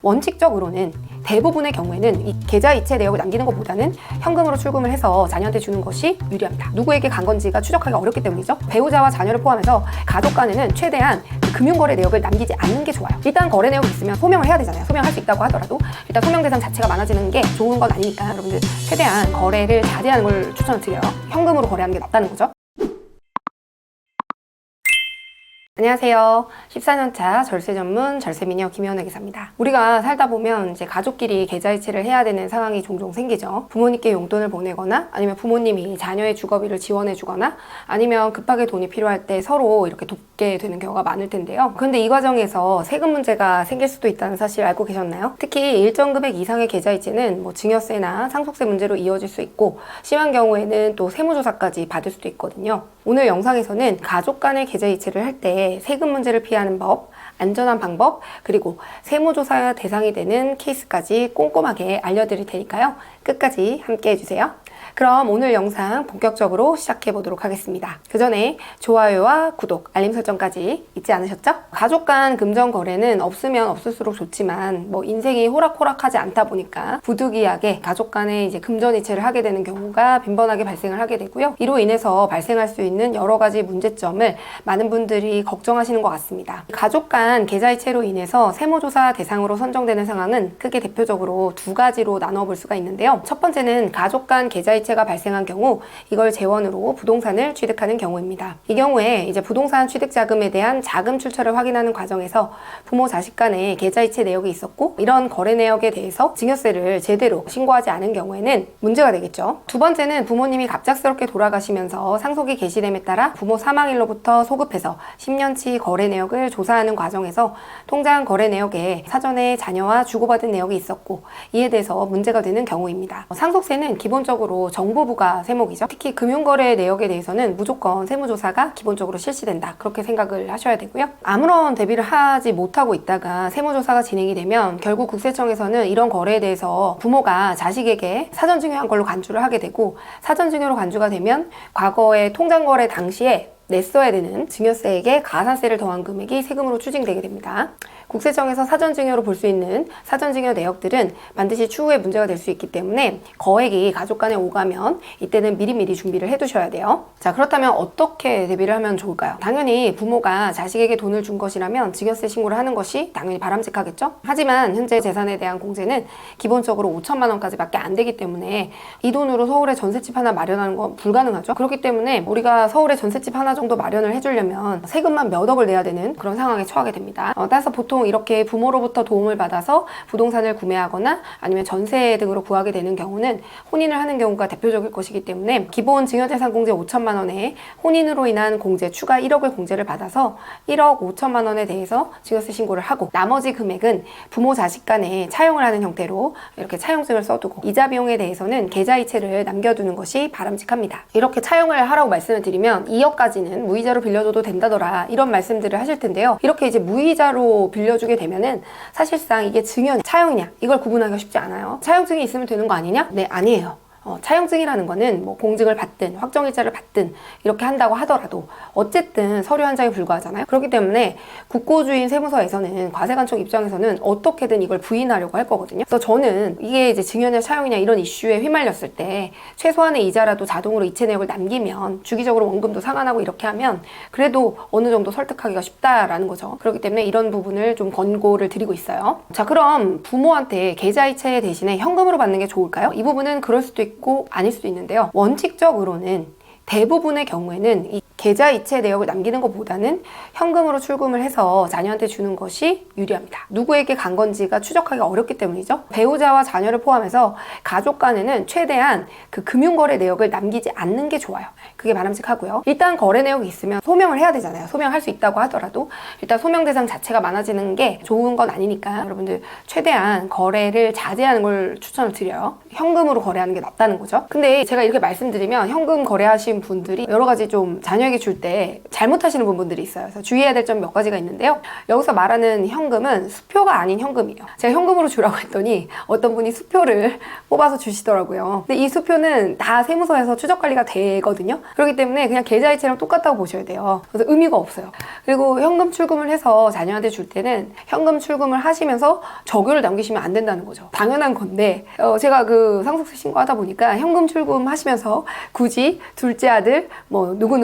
원칙적으로는 대부분의 경우에는 이 계좌이체 내역을 남기는 것보다는 현금으로 출금을 해서 자녀한테 주는 것이 유리합니다. 누구에게 간 건지가 추적하기 어렵기 때문이죠. 배우자와 자녀를 포함해서 가족 간에는 최대한 금융거래 내역을 남기지 않는 게 좋아요. 일단 거래 내역이 있으면 소명을 해야 되잖아요. 소명할 수 있다고 하더라도 일단 소명 대상 자체가 많아지는 게 좋은 건 아니니까 여러분들 최대한 거래를 자제하는 걸 추천을 드려요. 현금으로 거래하는 게 낫다는 거죠. 안녕하세요. 14년차 절세 전문 절세미녀 김혜원의 기사입니다. 우리가 살다 보면 이제 가족끼리 계좌이체를 해야 되는 상황이 종종 생기죠. 부모님께 용돈을 보내거나 아니면 부모님이 자녀의 주거비를 지원해 주거나 아니면 급하게 돈이 필요할 때 서로 이렇게 돕게 되는 경우가 많을 텐데요. 그런데 이 과정에서 세금 문제가 생길 수도 있다는 사실 알고 계셨나요? 특히 일정 금액 이상의 계좌이체는 증여세나 상속세 문제로 이어질 수 있고 심한 경우에는 또 세무조사까지 받을 수도 있거든요. 오늘 영상에서는 가족 간의 계좌이체를 할 때 세금 문제를 피하는 법, 안전한 방법, 그리고 세무조사 대상이 되는 케이스까지 꼼꼼하게 알려드릴 테니까요. 끝까지 함께 해주세요. 그럼 오늘 영상 본격적으로 시작해 보도록 하겠습니다. 그 전에 좋아요와 구독, 알림 설정까지 잊지 않으셨죠? 가족 간 금전 거래는 없으면 없을수록 좋지만 인생이 호락호락하지 않다 보니까 부득이하게 가족 간에 이제 금전 이체를 하게 되는 경우가 빈번하게 발생을 하게 되고요. 이로 인해서 발생할 수 있는 여러 가지 문제점을 많은 분들이 걱정하시는 것 같습니다. 가족 간 계좌 이체로 인해서 세무조사 대상으로 선정되는 상황은 크게 대표적으로 두 가지로 나눠볼 수가 있는데요. 첫 번째는 가족 간 계좌 이체가 발생한 경우 이걸 재원으로 부동산을 취득하는 경우입니다. 이 경우에 이제 부동산 취득 자금에 대한 자금 출처를 확인하는 과정에서 부모 자식 간의 계좌이체 내역이 있었고 이런 거래 내역에 대해서 증여세를 제대로 신고하지 않은 경우에는 문제가 되겠죠. 두 번째는 부모님이 갑작스럽게 돌아가시면서 상속이 개시됨에 따라 부모 사망일로부터 소급해서 10년치 거래 내역을 조사하는 과정에서 통장 거래 내역에 사전에 자녀와 주고받은 내역이 있었고 이에 대해서 문제가 되는 경우입니다. 상속세는 기본적으로 정부부가 세목이죠. 특히 금융거래 내역에 대해서는 무조건 세무조사가 기본적으로 실시된다. 그렇게 생각을 하셔야 되고요. 아무런 대비를 하지 못하고 있다가 세무조사가 진행이 되면 결국 국세청에서는 이런 거래에 대해서 부모가 자식에게 사전증여한 걸로 간주를 하게 되고 사전증여로 간주가 되면 과거의 통장거래 당시에 냈어야 되는 증여세액에 가산세를 더한 금액이 세금으로 추징되게 됩니다. 국세청에서 사전증여로 볼 수 있는 사전증여 내역들은 반드시 추후에 문제가 될 수 있기 때문에 거액이 가족 간에 오가면 이때는 미리미리 준비를 해두셔야 돼요. 자, 그렇다면 어떻게 대비를 하면 좋을까요? 당연히 부모가 자식에게 돈을 준 것이라면 증여세 신고를 하는 것이 당연히 바람직하겠죠? 하지만 현재 재산에 대한 공제는 기본적으로 5천만 원까지밖에 안 되기 때문에 이 돈으로 서울에 전셋집 하나 마련하는 건 불가능하죠. 그렇기 때문에 우리가 서울에 전셋집 하나 정도 마련을 해주려면 세금만 몇 억을 내야 되는 그런 상황에 처하게 됩니다. 따라서 보통 이렇게 부모로부터 도움을 받아서 부동산을 구매하거나 아니면 전세 등으로 구하게 되는 경우는 혼인을 하는 경우가 대표적일 것이기 때문에 기본 증여재산 공제 5천만 원에 혼인으로 인한 공제 추가 1억을 공제를 받아서 1억 5천만 원에 대해서 증여세 신고를 하고 나머지 금액은 부모 자식 간에 차용을 하는 형태로 이렇게 차용증을 써두고 이자 비용에 대해서는 계좌이체를 남겨두는 것이 바람직합니다. 이렇게 차용을 하라고 말씀을 드리면 2억까지는 무이자로 빌려줘도 된다더라 이런 말씀들을 하실 텐데요. 이렇게 이제 무이자로 빌려주게 되면은 사실상 이게 증여냐 차용이냐 이걸 구분하기가 쉽지 않아요. 차용증이 있으면 되는 거 아니냐? 네, 아니에요. 차용증이라는 거는 공증을 받든 확정일자를 받든 이렇게 한다고 하더라도 어쨌든 서류 한 장에 불과하잖아요. 그렇기 때문에 국고주인 세무서에서는 과세관청 입장에서는 어떻게든 이걸 부인하려고 할 거거든요. 그래서 저는 이게 이제 증여냐 차용이냐 이런 이슈에 휘말렸을 때 최소한의 이자라도 자동으로 이체 내역을 남기면 주기적으로 원금도 상환하고 이렇게 하면 그래도 어느 정도 설득하기가 쉽다라는 거죠. 그렇기 때문에 이런 부분을 좀 권고를 드리고 있어요. 자, 그럼 부모한테 계좌이체 대신에 현금으로 받는 게 좋을까요? 이 부분은 그럴 수도 있고 아닐 수도 있는데요. 원칙적으로는 대부분의 경우에는 이 계좌 이체 내역을 남기는 것보다는 현금으로 출금을 해서 자녀한테 주는 것이 유리합니다. 누구에게 간 건지가 추적하기가 어렵기 때문이죠. 배우자와 자녀를 포함해서 가족 간에는 최대한 그 금융거래 내역을 남기지 않는 게 좋아요. 그게 바람직하고요. 일단 거래 내역이 있으면 소명을 해야 되잖아요. 소명할 수 있다고 하더라도 일단 소명 대상 자체가 많아지는 게 좋은 건 아니니까 여러분들 최대한 거래를 자제하는 걸 추천을 드려요. 현금으로 거래하는 게 낫다는 거죠. 근데 제가 이렇게 말씀드리면 현금 거래하신 분들이 여러 가지 좀 자녀에 자녀에게 줄 때 잘못하시는 부분들이 있어요. 그래서 주의해야 될 점 몇 가지가 있는데요. 여기서 말하는 현금은 수표가 아닌 현금이에요. 제가 현금으로 주라고 했더니 어떤 분이 수표를 뽑아서 주시더라고요. 근데 이 수표는 다 세무서에서 추적 관리가 되거든요. 그렇기 때문에 그냥 계좌이체랑 똑같다고 보셔야 돼요. 그래서 의미가 없어요. 그리고 현금 출금을 해서 자녀한테 줄 때는 현금 출금을 하시면서 적요를 남기시면 안 된다는 거죠. 당연한 건데 제가 그 상속세 신고하다 보니까 현금 출금하시면서 굳이 둘째 아들 뭐 누구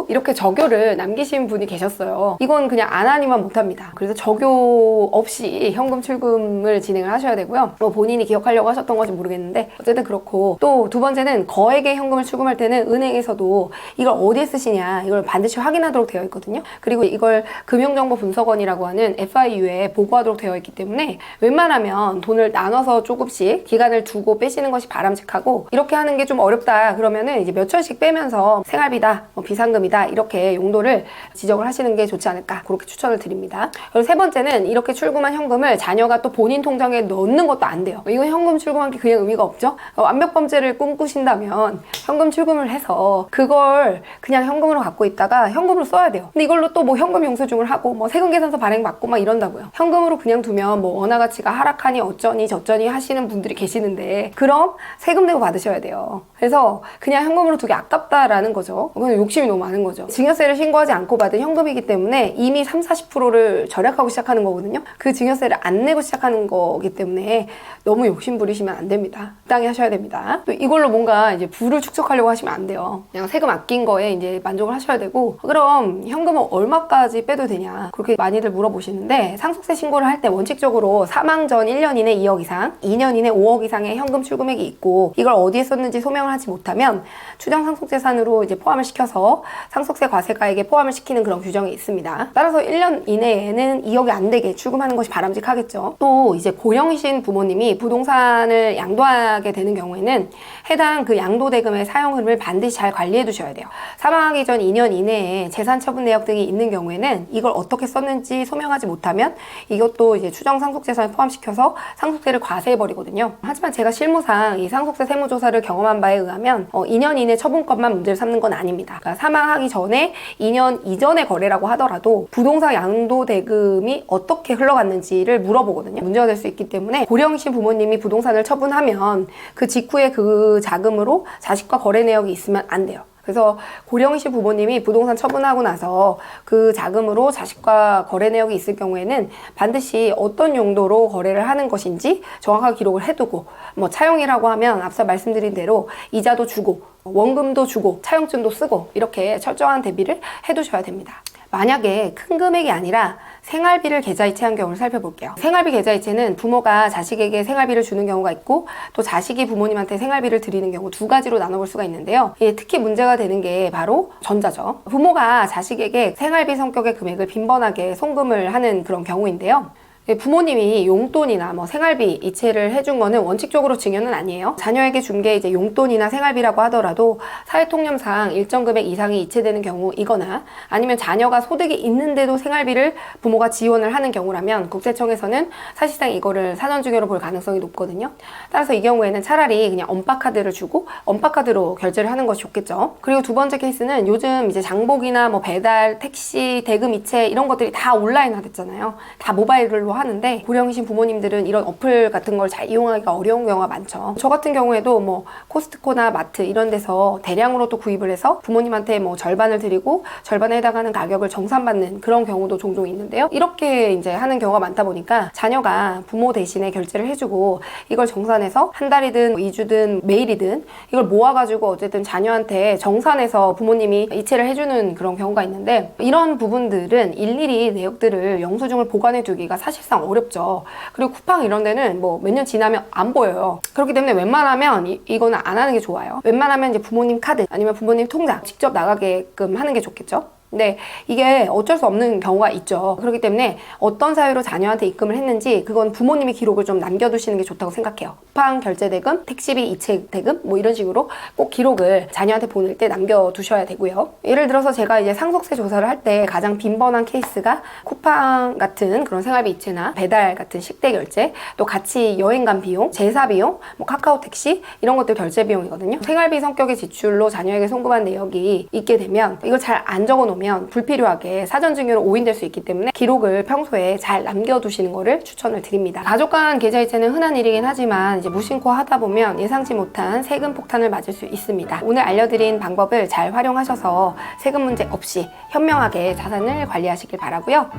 이렇게 적요를 남기신 분이 계셨어요. 이건 그냥 안 하니만 못합니다. 그래서 적요 없이 현금 출금을 진행을 하셔야 되고요. 뭐 본인이 기억하려고 하셨던 건지 모르겠는데 어쨌든 그렇고, 또 두 번째는 거액의 현금을 출금할 때는 은행에서도 이걸 어디에 쓰시냐 이걸 반드시 확인하도록 되어 있거든요. 그리고 이걸 금융정보분석원이라고 하는 FIU에 보고하도록 되어 있기 때문에 웬만하면 돈을 나눠서 조금씩 기간을 두고 빼시는 것이 바람직하고, 이렇게 하는 게 좀 어렵다 그러면은 이제 몇 천씩 빼면서 생활비다, 뭐 비상금이다 이렇게 용도를 지적을 하시는 게 좋지 않을까, 그렇게 추천을 드립니다. 그리고 세 번째는 이렇게 출금한 현금을 자녀가 또 본인 통장에 넣는 것도 안 돼요. 이건 현금 출금한 게 그냥 의미가 없죠. 완벽 범죄를 꿈꾸신다면 현금 출금을 해서 그걸 그냥 현금으로 갖고 있다가 현금으로 써야 돼요. 근데 이걸로 또 뭐 현금 영수증을 하고 뭐 세금 계산서 발행 받고 막 이런다고요. 현금으로 그냥 두면 뭐 원화 가치가 하락하니 어쩌니 저쩌니 하시는 분들이 계시는데, 그럼 세금 내고 받으셔야 돼요. 그래서 그냥 현금으로 두기 아깝다라는 거죠. 그건 욕심이 너무 많은 거죠. 증여세를 신고하지 않고 받은 현금이기 때문에 이미 30-40%를 절약하고 시작하는 거거든요. 그 증여세를 안 내고 시작하는 거기 때문에 너무 욕심 부리시면 안 됩니다. 적당히 하셔야 됩니다. 또 이걸로 뭔가 이제 부를 축적하려고 하시면 안 돼요. 그냥 세금 아낀 거에 이제 만족을 하셔야 되고, 그럼 현금은 얼마까지 빼도 되냐 그렇게 많이들 물어보시는데, 상속세 신고를 할 때 원칙적으로 사망 전 1년 이내 2억 이상, 2년 이내 5억 이상의 현금 출금액이 있고, 이걸 어디에 썼는지 소명을 하지 못하면 추정 상속재산으로 이제 포함을 시켜서 상속세 과세가액에 포함을 시키는 그런 규정이 있습니다. 따라서 1년 이내에는 2억이 안 되게 출금하는 것이 바람직하겠죠. 또 이제 고령이신 부모님이 부동산을 양도하게 되는 경우에는 해당 그 양도대금의 사용 흐름을 반드시 잘 관리해 두셔야 돼요. 사망하기 전 2년 이내에 재산 처분 내역 등이 있는 경우에는 이걸 어떻게 썼는지 소명하지 못하면 이것도 이제 추정 상속재산에 포함시켜서 상속세를 과세해 버리거든요. 하지만 제가 실무상 이 상속세 세무조사를 경험한 바에 의하면 2년 이내 처분권만 문제를 삼는 건 아닙니다. 그러니까 사망하기 전에 2년 이전의 거래라고 하더라도 부동산 양도대금이 어떻게 흘러갔는지를 물어보거든요. 문제가 될 수 있기 때문에 고령이신 부모님이 부동산을 처분하면 그 직후에 그 자금으로 자식과 거래 내역이 있으면 안 돼요. 그래서 고령이신 부모님이 부동산 처분하고 나서 그 자금으로 자식과 거래 내역이 있을 경우에는 반드시 어떤 용도로 거래를 하는 것인지 정확하게 기록을 해두고, 뭐 차용이라고 하면 앞서 말씀드린 대로 이자도 주고 원금도 주고 차용증도 쓰고 이렇게 철저한 대비를 해두셔야 됩니다. 만약에 큰 금액이 아니라 생활비를 계좌이체한 경우를 살펴볼게요. 생활비 계좌이체는 부모가 자식에게 생활비를 주는 경우가 있고, 또 자식이 부모님한테 생활비를 드리는 경우 두 가지로 나눠볼 수가 있는데요. 특히 문제가 되는 게 바로 전자죠. 부모가 자식에게 생활비 성격의 금액을 빈번하게 송금을 하는 그런 경우인데요. 부모님이 용돈이나 뭐 생활비 이체를 해준 거는 원칙적으로 증여는 아니에요. 자녀에게 준 게 이제 용돈이나 생활비라고 하더라도 사회통념상 일정 금액 이상이 이체되는 경우이거나, 아니면 자녀가 소득이 있는데도 생활비를 부모가 지원을 하는 경우라면 국세청에서는 사실상 이거를 사전증여로 볼 가능성이 높거든요. 따라서 이 경우에는 차라리 그냥 엄박카드를 주고 엄박카드로 결제를 하는 것이 좋겠죠. 그리고 두 번째 케이스는 요즘 이제 장복이나 뭐 배달, 택시, 대금 이체 이런 것들이 다 온라인화 됐잖아요. 다 모바일로 하는데, 고령이신 부모님들은 이런 어플 같은 걸 잘 이용하기가 어려운 경우가 많죠. 저 같은 경우에도 뭐 코스트코나 마트 이런 데서 대량으로 또 구입을 해서 부모님한테 뭐 절반을 드리고 절반에 해당하는 가격을 정산받는 그런 경우도 종종 있는데요. 이렇게 이제 하는 경우가 많다 보니까 자녀가 부모 대신에 결제를 해주고 이걸 정산해서 한 달이든 2주든 매일이든 이걸 모아가지고 어쨌든 자녀한테 정산해서 부모님이 이체를 해주는 그런 경우가 있는데, 이런 부분들은 일일이 내역들을 영수증을 보관해 두기가 사실상 어렵죠. 그리고 쿠팡 이런 데는 뭐 몇 년 지나면 안 보여요. 그렇기 때문에 웬만하면 이거는 안 하는 게 좋아요. 웬만하면 이제 부모님 카드 아니면 부모님 통장 직접 나가게끔 하는 게 좋겠죠. 근데 이게 어쩔 수 없는 경우가 있죠. 그렇기 때문에 어떤 사유로 자녀한테 입금을 했는지 그건 부모님이 기록을 좀 남겨두시는 게 좋다고 생각해요. 쿠팡 결제대금, 택시비 이체 대금 뭐 이런 식으로 꼭 기록을 자녀한테 보낼 때 남겨두셔야 되고요. 예를 들어서 제가 이제 상속세 조사를 할 때 가장 빈번한 케이스가 쿠팡 같은 그런 생활비 이체나 배달 같은 식대 결제, 또 같이 여행 간 비용, 제사 비용, 뭐 카카오 택시 이런 것들 결제 비용이거든요. 생활비 성격의 지출로 자녀에게 송금한 내역이 있게 되면 이걸 잘 안 적어놓으면 불필요하게 사전증여로 오인될 수 있기 때문에 기록을 평소에 잘 남겨두시는 거를 추천을 드립니다. 가족 간 계좌이체는 흔한 일이긴 하지만 이제 무심코 하다 보면 예상치 못한 세금 폭탄을 맞을 수 있습니다. 오늘 알려드린 방법을 잘 활용하셔서 세금 문제 없이 현명하게 자산을 관리하시길 바라고요.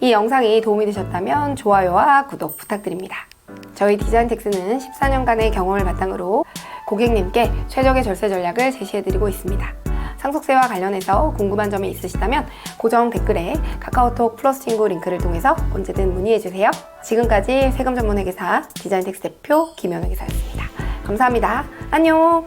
이 영상이 도움이 되셨다면 좋아요와 구독 부탁드립니다. 저희 디자인텍스는 14년간의 경험을 바탕으로 고객님께 최적의 절세 전략을 제시해드리고 있습니다. 상속세와 관련해서 궁금한 점이 있으시다면 고정 댓글에 카카오톡 플러스 친구 링크를 통해서 언제든 문의해주세요. 지금까지 세금 전문 회계사 디자인텍스 대표 김연우 회계사였습니다. 감사합니다. 안녕!